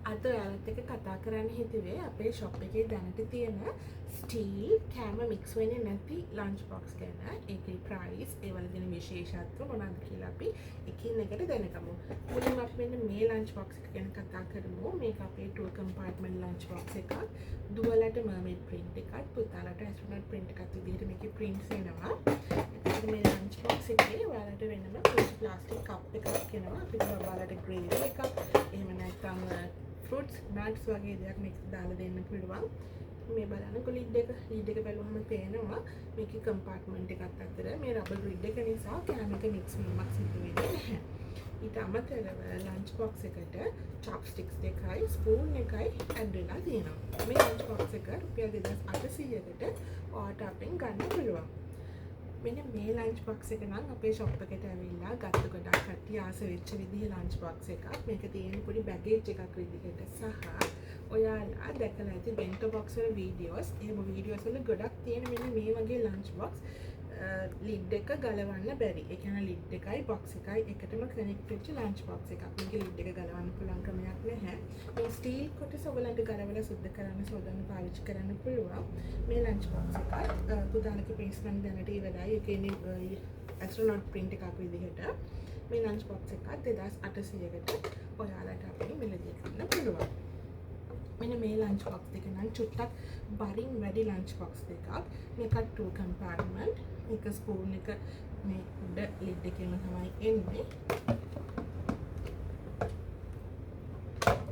අද ඔයාලත් එක්ක කතා කරන්න හිතුවේ අපේ ෂොප් එකේ දැනට තියෙන ස්ටීල් කෑම මික්ස් වෙන්නේ නැති ලන්ච් බොක්ස් ගැන. ඒකේ ප්‍රයිස්, ඒවල දෙන විශේෂත්ව මොනවද කියලා අපි එකින් එකට දැනගමු. මුලින්ම අපි මෙන්න මේ ලන්ච් බොක්ස් එක ගැන කතා කරමු. මේක අපේ 2 කම්පාර්ට්මන්ට් ලන්ච් බොක්ස් එකක්. දුවලට මර්මේඩ් ප්‍රින්ට් එකක්, පුතාලට ඇස්ට්‍රොනොට් ප්‍රින්ට් එකක් විදිහට මේකේ ප්‍රින්ට්ස් එනවා. එතකොට මේ ලන්ච් බොක්ස් එකේ ඔයාලට වෙනම ප්ලාස්ටික් කප් එකක් එනවා. අපිට ඔයාලට ග්‍රේවි එකක්, එහෙම නැත්නම් fruits, nuts වගේ දෙයක් මේක දාලා දෙන්න පුළුවන්. මේ බලන්නකො ලිඩ් එක බැලුවම පේනවා මේකේ කම්පාර්ට්මන්ට් එකත් අතර මේ රබර් රිඩ් එක නිසා කෑම එක මික්ස් වීමක් සිදු වෙන්නේ නැහැ. ඊට අමතරව ලන්ච් බොක්ස් එකට චොප්ස්ටික්ස් දෙකයි ස්පූන් එකයි ඇඩ් වෙලා තියෙනවා. මේ ලන්ච් බොක්ස් එක රුපියල් 2800කට ඔයාට අපෙන් ගන්න පුළුවන්. මෙන්න මේ ලන්ච් බොක්ස් එක නම් අපේ ෂොප් එකට ඇවිල්ලා ගත්ත ගොඩක් කට්ටිය ආස වෙච්ච විදිහේ ලන්ච් බොක්ස් එකක්. මේක තියෙන පොඩි බැගේජ් එකක් විදිහට සහ ඔයාලා දැකලා ඇති බෙන්ටෝ බොක්ස් වල වීඩියෝස්, එහෙම වීඩියෝස් වල ගොඩක් තියෙන මෙන්න මේ වගේ ලන්ච් බොක්ස් ලිඩ් එක ගලවන්න බැරි. ඒ කියන්නේ ලිඩ් එකයි බොක්ස් එකයි එකටම කනෙක්ට් වෙච්ච ලන්ච් බොක්ස් එකක්. මේක ලිඩ් එක ගලවන්න පුළුවන් ක්‍රමයක් නැහැ. මේ ස්ටීල් කොටස ඔයගලන්ට ගලවලා සුද්ධ කරන්න සෝදන්න පාවිච්චි කරන්න පුළුවන්. මේ ලන්ච් බොක්ස් එකත් පුතාලගේ පේස් නම් දැනට ඉවරයි. ඒ කියන්නේ ඇස්ට්‍රොනොට් ප්‍රින්ට් එකක් විදිහට මේ ලන්ච් බොක්ස් එකත් 2800කට ඔයාලට අපිට මිලදී ගන්න පුළුවන්. මෙන්න මේ ලන්ච් බොක්ස් දෙක නම් චුට්ටක් බරින් වැඩි ලන්ච් බොක්ස් දෙකක්. මේකත් 2 කම්පාර්ට්මන්ට්. එක ස්පූන් එක මේ උඩ ලිඩ් එකේම තමයි එන්නේ.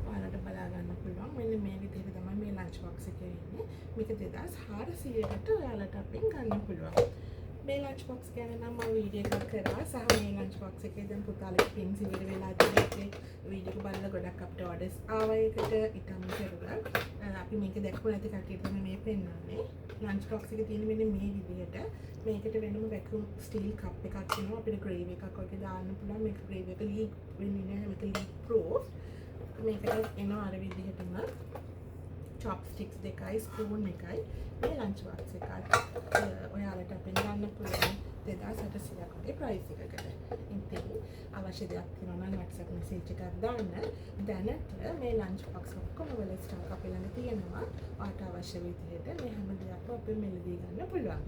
ඔයාලට බලා ගන්න පුළුවන්. මෙන්න මේ විදිහට තමයි මේ ලන්ච් බොක්ස් එකේ ඉන්නේ. මේක 2400කට ඔයාලට අපෙන් ගන්න පුළුවන්. මේ ලන්ච් බොක්ස් ගැන නම් මම වීඩියෝ එකක් කරා සහ මේ ලන්ච් බොක්ස් එකේ දැන් පුතාලගේ පින්ස් ඉවර වෙලා තියෙන්නේ. වීඩියෝ එක බලලා ගොඩක් අපිට ඕඩර්ස් ආවා. ඒකට ඊට අමතරව අපි මේක දැක්කම නැති කට්ටියට තමයි මේ පෙන්නන්නේ. ලන්ච් බොක්ස් එකේ තියෙන මෙන්න මේ විදිහට මේකට වෙනම වැකියුම් ස්ටීල් කප් එකක් තියෙනවා. අපිට ග්‍රේවි එකක් වගේ දාන්න පුළුවන්. මේක ග්‍රේවි එක ලීක් වෙන්නේ නැහැ. මේක ලීක් ප්‍රූෆ්. මේකට එනවා අර විදිහටම chopsticks දෙකයි ස්පූන් එකයි මේ ලන්ච් බොක්ස් එකත් ඔයාලට අපෙන් ගන්න පුළුවන් 2800ක් වගේ ප්‍රයිස් එකකට. ඉතින් අවශ්‍ය දෙයක් තියෙනවා නම් WhatsApp message එකක් දාන්න. දැනට මේ ලන්ච් බොක්ස් ඔක්කොම වල ස්ටොක් අපේ ළඟ තියෙනවා. ඔයාලට අවශ්‍ය විදිහට මේ හැම දෙයක්ම අපෙන් මිලදී ගන්න පුළුවන්.